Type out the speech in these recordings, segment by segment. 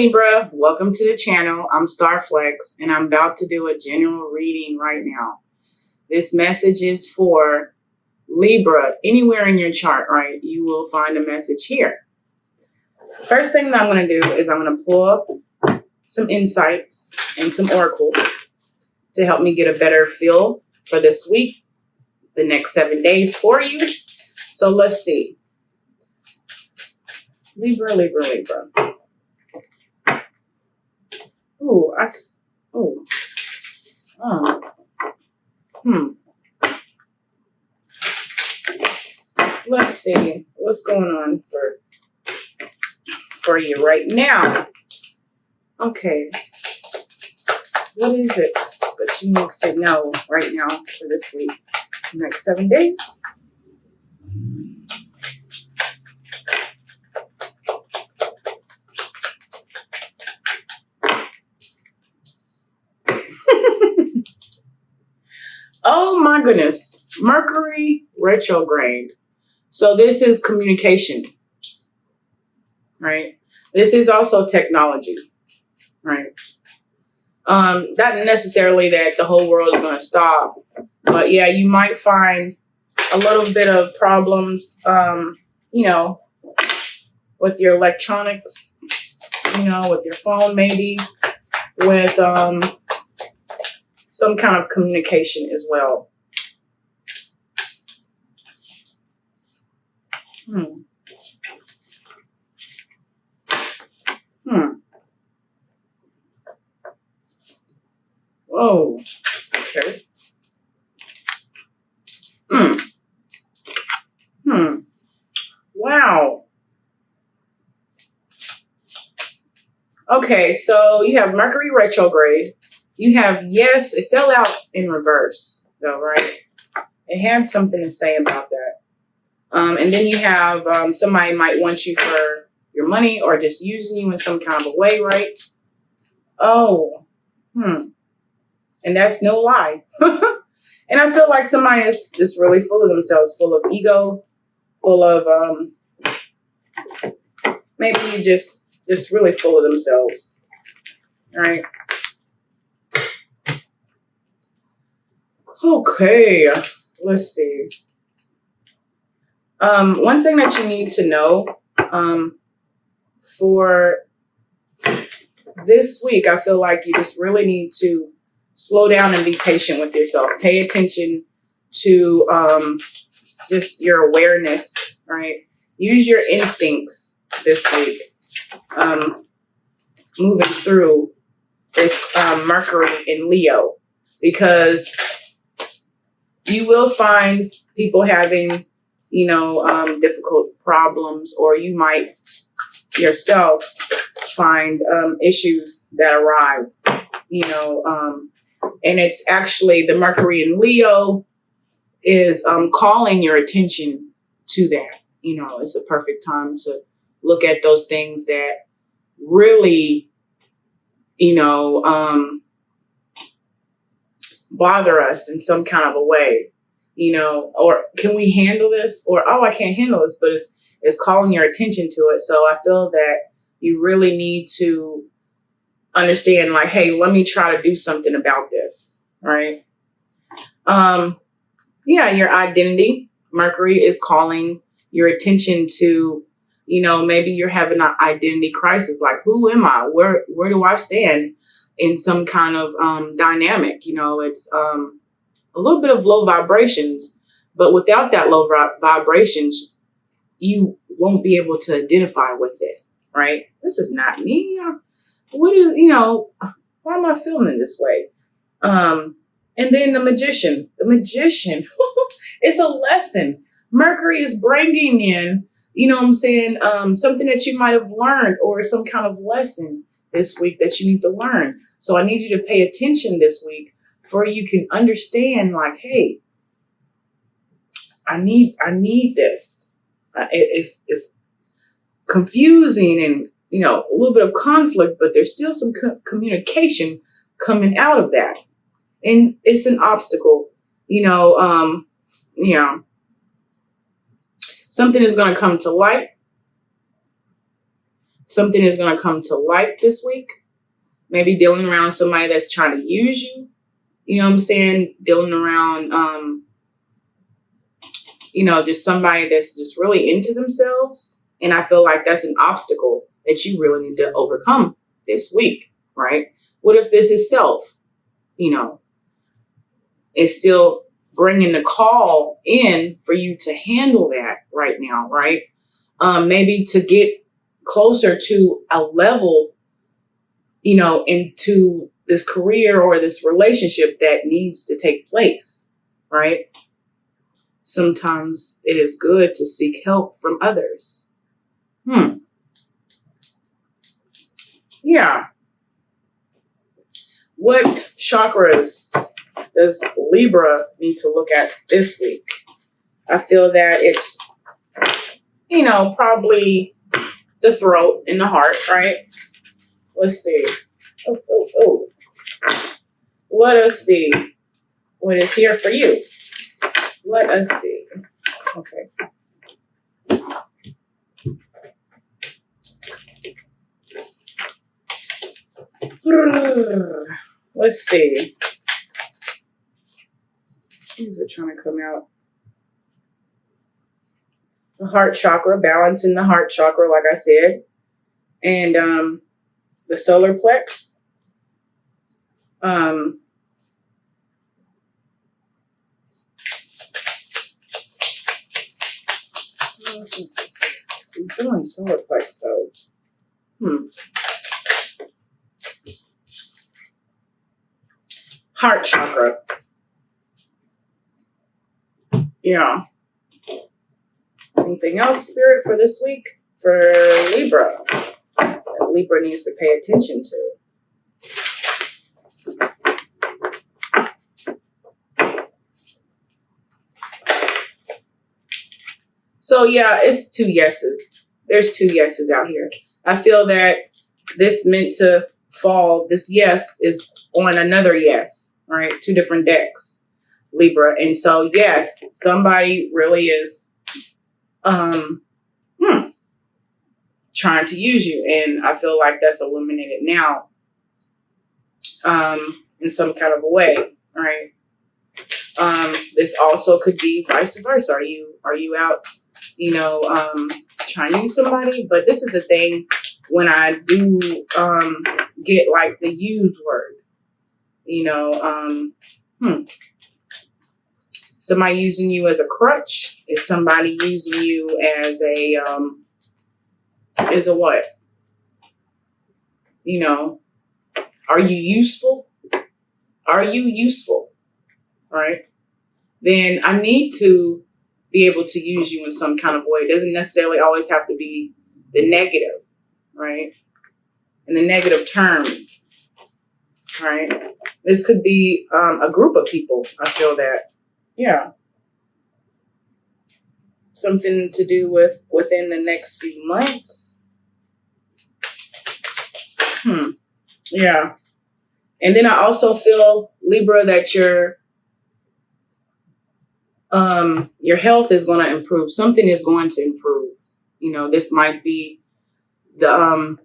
Libra, welcome to the channel. I'm Starr Flexx, and I'm about to do a general reading right now. This message is for Libra. Anywhere in your chart, right, you will find a message here. First thing that I'm going to do is I'm going to pull up some insights and some oracle to help me get a better feel for this week, the next 7 days for you. So let's see. Libra. Ooh, Let's see what's going on for you right now. Okay. What is it that you need to know right now for this week? Next 7 days? Oh my goodness. Mercury retrograde. So this is communication, right? This is also technology, right? Not necessarily that the whole world is going to stop, but yeah, you might find a little bit of problems, with your electronics, with your phone, maybe with, some kind of communication as well. Whoa. Okay. Wow. Okay, so you have Mercury retrograde. You have, yes, it fell out in reverse, though, right? It had something to say about that. And then you have somebody might want you for your money or just using you in some kind of a way, right? Oh, and that's no lie. And I feel like somebody is just really full of themselves, full of ego, full of, maybe just really full of themselves, right? Okay, let's see. One thing that you need to know for this week, I feel like you just really need to slow down and be patient with yourself. Pay attention to just your awareness, right? Use your instincts this week, moving through this Mercury in Leo, because you will find people having, difficult problems, or you might yourself find issues that arrive, and it's actually the Mercury in Leo is calling your attention to that. It's a perfect time to look at those things that really, bother us in some kind of a way, or can we handle this? Or, oh, I can't handle this, but it's calling your attention to it. So I feel that you really need to understand, like, hey, let me try to do something about this, right? Your identity. Mercury is calling your attention to, maybe you're having an identity crisis. Like, who am I? Where do I stand in some kind of dynamic? It's a little bit of low vibrations, but without that low vibrations, you won't be able to identify with it, right? This is not me. What is, why am I feeling this way? And then the magician, it's a lesson. Mercury is bringing in, something that you might have learned, or some kind of lesson this week that you need to learn. So I need you to pay attention this week for you can understand, like, hey, I need this. It's confusing and, a little bit of conflict, but there's still some communication coming out of that. And it's an obstacle, something is going to come to light. something is going to come to light this week. Maybe dealing around somebody that's trying to use you. You know what I'm saying? Dealing around, just somebody that's just really into themselves. And I feel like that's an obstacle that you really need to overcome this week, right? What if this is self, is still bringing the call in for you to handle that right now, right? Maybe to get closer to a level, into this career or this relationship that needs to take place, right? Sometimes it is good to seek help from others. Yeah. What chakras does Libra need to look at this week? I feel that it's, probably the throat and the heart, right? Let's see. Oh. Let us see what is here for you. Let us see. Okay. Let's see. These are trying to come out. The heart chakra, balance in the heart chakra, like I said. And the solar plex. I'm feeling solar plex though. Heart chakra. Yeah. Anything else, Spirit, for this week? For Libra. That Libra needs to pay attention to. So yeah, it's 2 yeses. There's 2 yeses out here. I feel that this meant to fall. This yes is on another yes, right? 2 different decks, Libra. And so yes, somebody really is trying to use you. And I feel like that's illuminated now in some kind of a way, right? This also could be vice versa. Are you out, trying to use somebody? But this is the thing when I do get like the use word, somebody using you as a crutch. Is somebody using you as a what? Are you useful? Are you useful? Right? Then I need to be able to use you in some kind of way. It doesn't necessarily always have to be the negative, right? In the negative term, right? This could be a group of people. I feel that. Yeah. Something to do with within the next few months. Yeah. And then I also feel, Libra, that your health is going to improve. Something is going to improve. This might be the,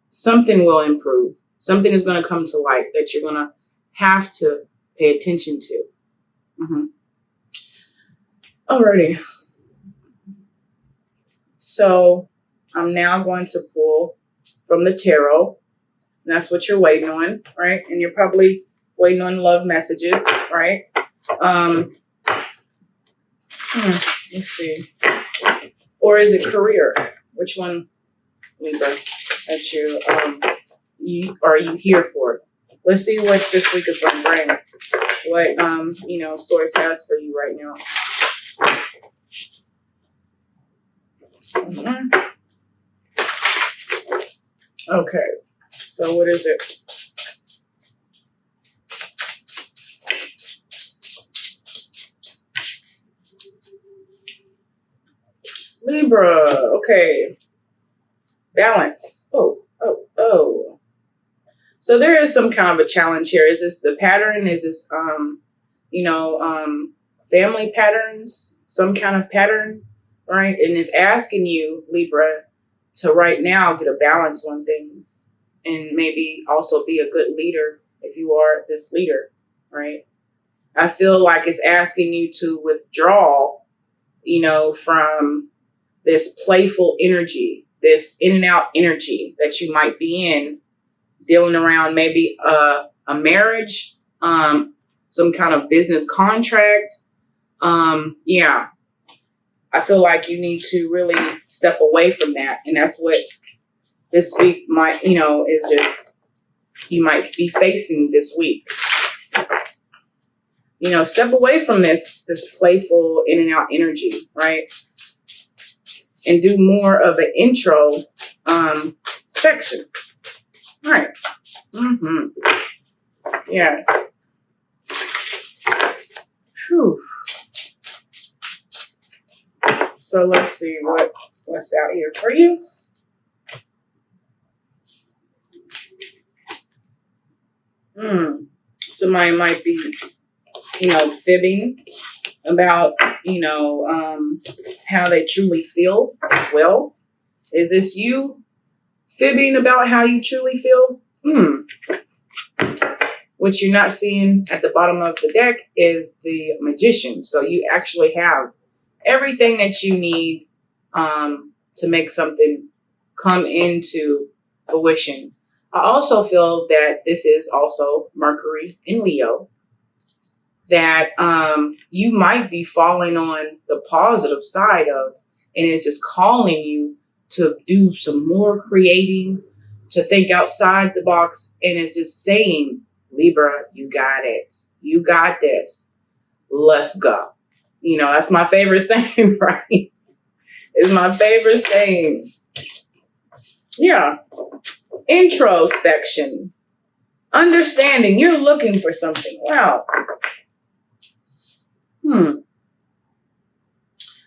something will improve. Something is going to come to light that you're going to have to pay attention to. Alrighty. So I'm now going to pull from the tarot. And that's what you're waiting on, right? And you're probably waiting on love messages, right? Let's see. Or is it career? Which one, Libra, that are you here for? Let's see what this week is going to bring. What, Source has for you right now. Okay. So what is it? Libra. Okay. Balance. Oh. So there is some kind of a challenge here. Is this the pattern? Is this, family patterns? Some kind of pattern right? And it's asking you, Libra, to right now get a balance on things and maybe also be a good leader if you are this leader, right? I feel like it's asking you to withdraw, from this playful energy, this in and out energy that you might be in, dealing around maybe a marriage, some kind of business contract. I feel like you need to really step away from that. And that's what this week might, is just, you might be facing this week. Step away from this playful in and out energy, right? And do more of an intro section. All right. Yes. Whew. So let's see what's out here for you. Somebody might be, fibbing about, how they truly feel as well. Is this you fibbing about how you truly feel? What you're not seeing at the bottom of the deck is the Magician. So you actually have everything that you need to make something come into fruition. I also feel that this is also Mercury in Leo, that you might be falling on the positive side of, and it's just calling you to do some more creating, to think outside the box, and it's just saying, Libra, you got it. You got this. Let's go. That's my favorite saying, right? It's my favorite saying. Yeah. Introspection. Understanding. You're looking for something. Wow.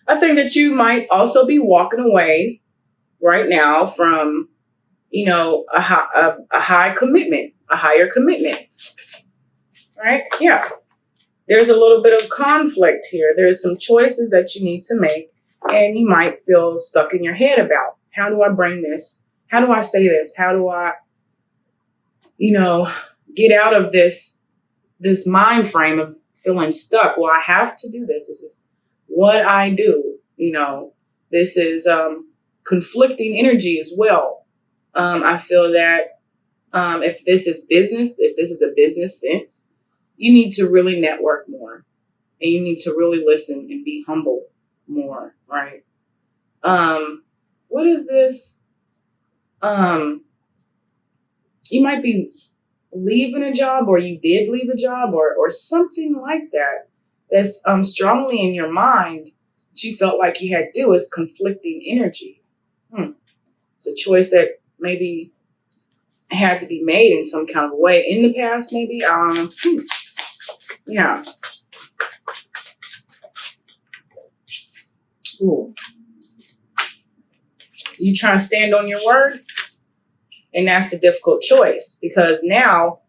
I think that you might also be walking away right now from, a higher commitment. Right? Yeah. There's a little bit of conflict here. There's some choices that you need to make, and you might feel stuck in your head about, how do I bring this? How do I say this? How do I, get out of this mind frame of feeling stuck? Well, I have to do this. This is what I do. This is conflicting energy as well. I feel that if this is a business sense, you need to really network more, and you need to really listen and be humble more, right? What is this? You might be leaving a job, or you did leave a job, or something like that. That's strongly in your mind that you felt like you had to do. Is conflicting energy. It's a choice that maybe had to be made in some kind of way in the past, maybe. Yeah. Ooh. You trying to stand on your word? And that's a difficult choice, because now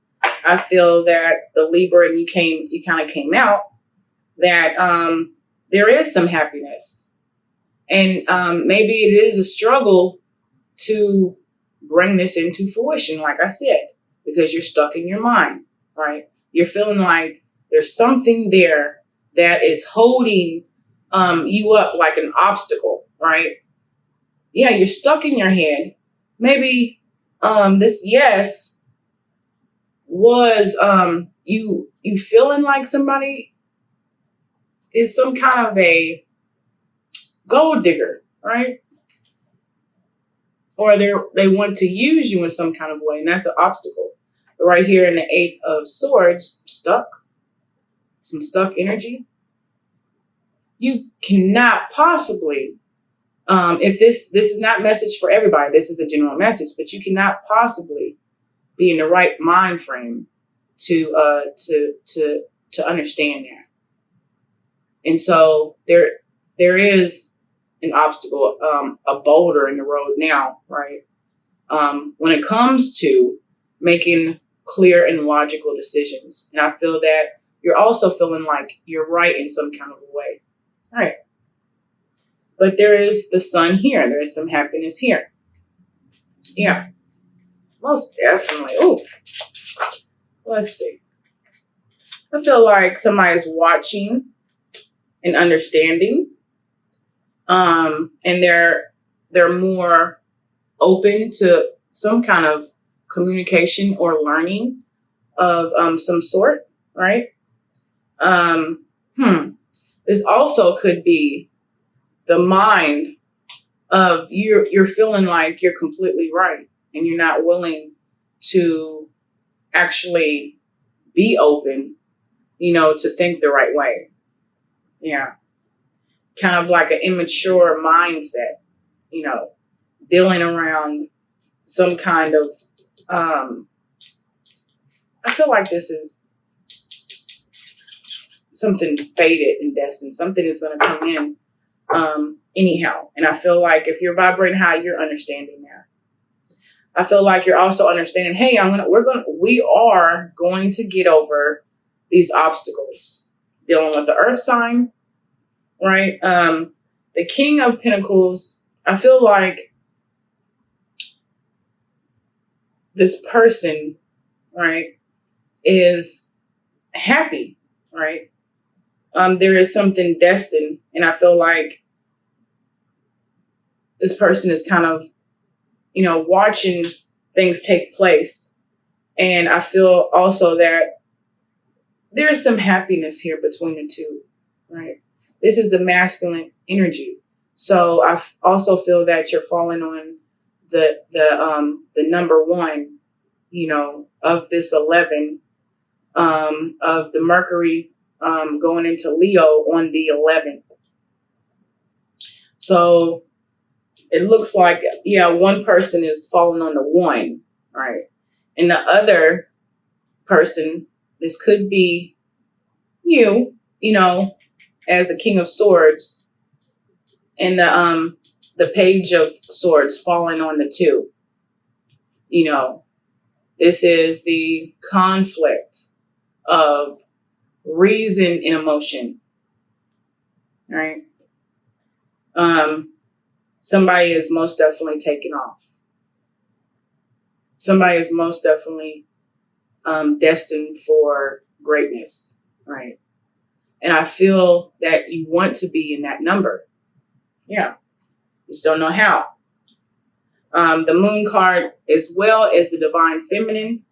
I feel that the Libra, and you kind of came out, that there is some happiness. And maybe it is a struggle to bring this into fruition, like I said, because you're stuck in your mind, right? You're feeling like there's something there that is holding you up like an obstacle, right? Yeah, you're stuck in your head. Maybe this yes was you feeling like somebody is some kind of a gold digger, right? Or they want to use you in some kind of way, and that's an obstacle. But right here in the Eight of Swords, some stuck energy. You cannot possibly, if this is not message for everybody, this is a general message, but you cannot possibly be in the right mind frame to understand that. And so there is an obstacle, a boulder in the road now, right? When it comes to making clear and logical decisions. And I feel that you're also feeling like you're right in some kind of a way. All right. But there is the sun here. There is some happiness here. Yeah, most definitely. Oh, let's see. I feel like somebody's watching and understanding. And they're more open to some kind of communication or learning of some sort, right? This also could be the mind of you're feeling like you're completely right and you're not willing to actually be open, to think the right way. Yeah. Kind of like an immature mindset, dealing around some kind of, I feel like this is something fated and destined. Something is going to come in anyhow. And I feel like if you're vibrating high, you're understanding that. I feel like you're also understanding, hey, we are going to get over these obstacles. Dealing with the earth sign, right? The King of Pentacles, I feel like this person, right, is happy, right? There is something destined, and I feel like this person is kind of, watching things take place. And I feel also that there's some happiness here between the two, right? This is the masculine energy. So I also feel that you're falling on the number one, of this 11, of the Mercury going into Leo on the 11th. So it looks like, one person is falling on the 1, right? And the other person, this could be you, as the King of Swords, and the Page of Swords falling on the 2. This is the conflict of reason and emotion, right? Somebody is most definitely taking off. Somebody is most definitely destined for greatness, right? And I feel that you want to be in that number. Yeah. Just don't know how. The Moon card as well as the Divine Feminine,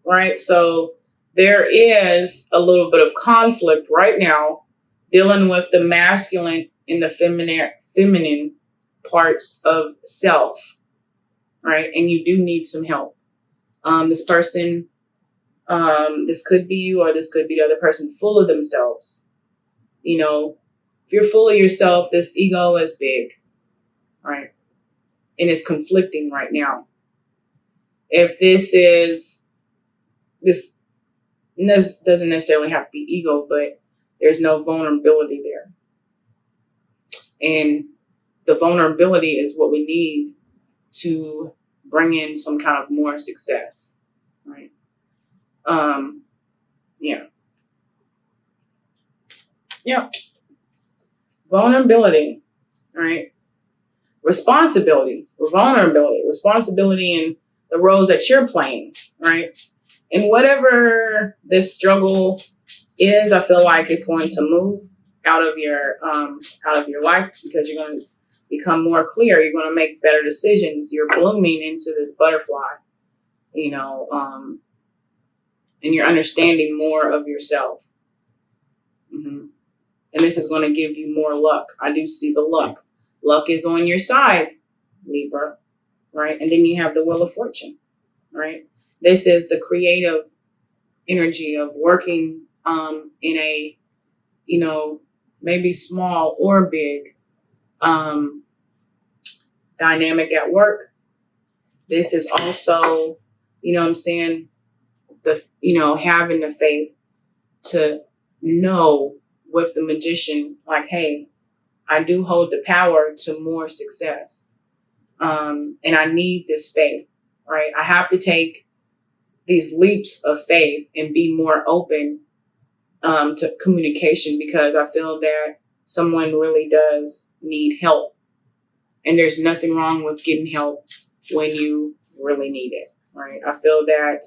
right? So there is a little bit of conflict right now dealing with the masculine and the feminine parts of self, right? And you do need some help. This person, this could be you or this could be the other person, full of themselves. If you're full of yourself, this ego is big, right? And it's conflicting right now. If this doesn't necessarily have to be ego, but there's no vulnerability there. And the vulnerability is what we need to bring in some kind of more success, right? Yeah. Vulnerability, right? Responsibility in the roles that you're playing, right? And whatever this struggle is, I feel like it's going to move out of your life because you're going to become more clear. You're going to make better decisions. You're blooming into this butterfly, and you're understanding more of yourself. Mm-hmm. And this is going to give you more luck. I do see the luck. Luck is on your side, Libra, right? And then you have the Wheel of Fortune, right? This is the creative energy of working in a, maybe small or big dynamic at work. This is also, having the faith to know with the magician, like, hey, I do hold the power to more success. And I need this faith, right? I have to take these leaps of faith and be more open to communication because I feel that someone really does need help. And there's nothing wrong with getting help when you really need it, right? I feel that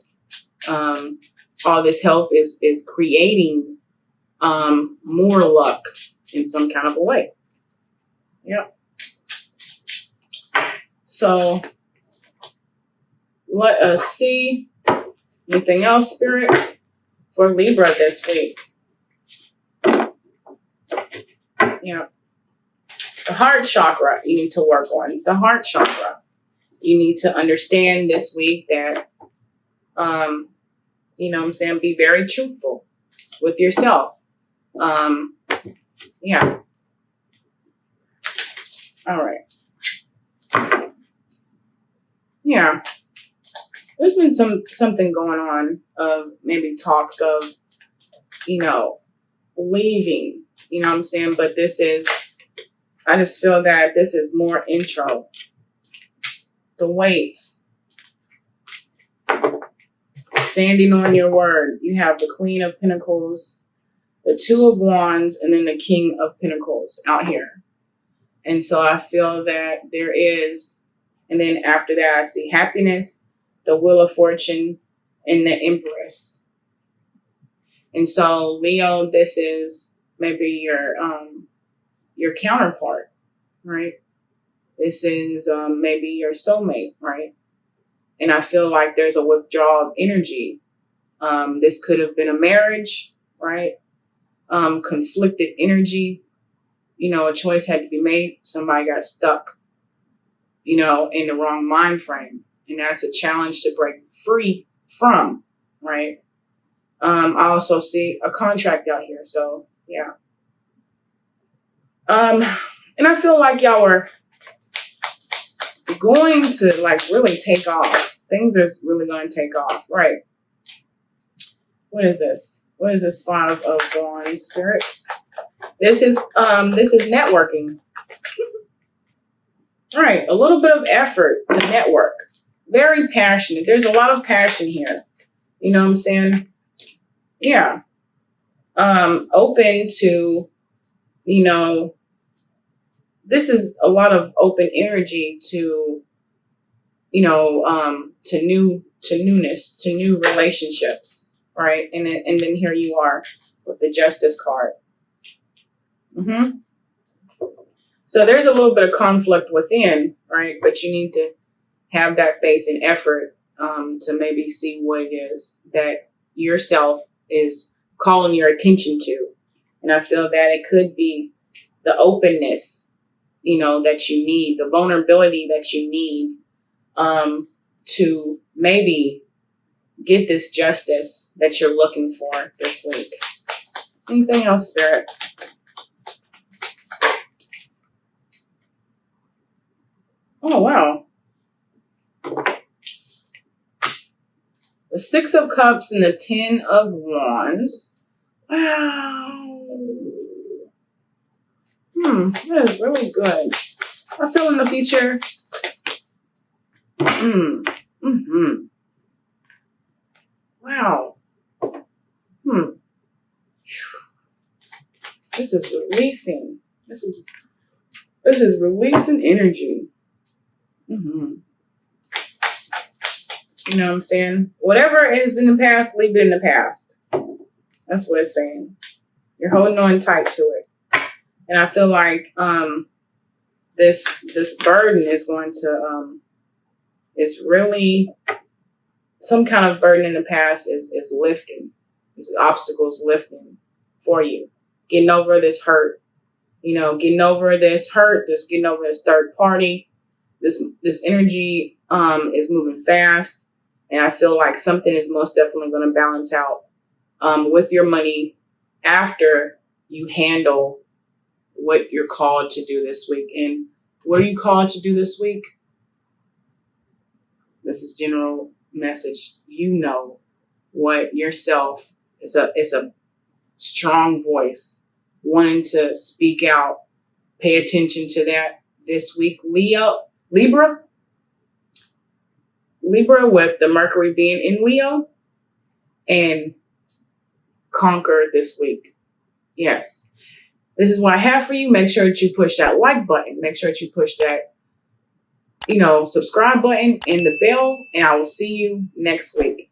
all this help is creating more luck in some kind of a way. Yeah. So let us see. Anything else, spirits, for Libra this week? Yeah. The heart chakra you need to work on. The heart chakra. You need to understand this week that, you know what I'm saying, be very truthful with yourself. Yeah. All right. Yeah. There's been something going on of maybe talks of, you know, leaving, you know what I'm saying? But I just feel that this is more intro. The weight. Standing on your word. You have the Queen of Pentacles, the Two of Wands, and then the King of Pentacles out here. And so I feel that there is, and then after that I see happiness, the Wheel of Fortune, and the Empress. And so, Leo, this is maybe your counterpart, right? This is maybe your soulmate, right? And I feel like there's a withdrawal of energy. This could have been a marriage, right? Conflicted energy. You know, a choice had to be made. Somebody got stuck, you know, in the wrong mind frame. And that's a challenge to break free from, right? I also see a contract out here. So, yeah. And I feel like y'all are going to, like, really take off. Things are really going to take off, right? What is this? What is this Five of Wands, spirits? This is networking. Right, a little bit of effort to network. Very passionate. There's a lot of passion here. You know what I'm saying? Yeah. Open to, you know, this is a lot of open energy to, you know, to newness, to new relationships, right? And then here you are with the Justice card. Mm-hmm. So there's a little bit of conflict within, right? But you need to have that faith and effort to maybe see what it is that yourself is calling your attention to. And I feel that it could be the openness, you know, that you need, the vulnerability that you need to maybe get this justice that you're looking for this week. Anything else, Spirit? Oh, wow. The Six of Cups and the Ten of Wands. Wow. That is really good. I feel in the future. Wow. This is releasing. This is releasing energy. You know what I'm saying? Whatever is in the past, leave it in the past. That's what it's saying. You're holding on tight to it. And I feel like this burden is going to is really some kind of burden in the past is lifting. This obstacles lifting for you. Getting over this hurt. You know, getting over this hurt, just getting over this third party. This energy is moving fast. And I feel like something is most definitely going to balance out with your money after you handle what you're called to do this week. And what are you called to do this week? This is general message. You know what yourself is a strong voice wanting to speak out. Pay attention to that this week. Libra with the Mercury being in Leo, and conquer this week. Yes. this is what I have for you. Make sure that you push that like button. Make sure that you push that, subscribe button and the bell. And I will see you next week.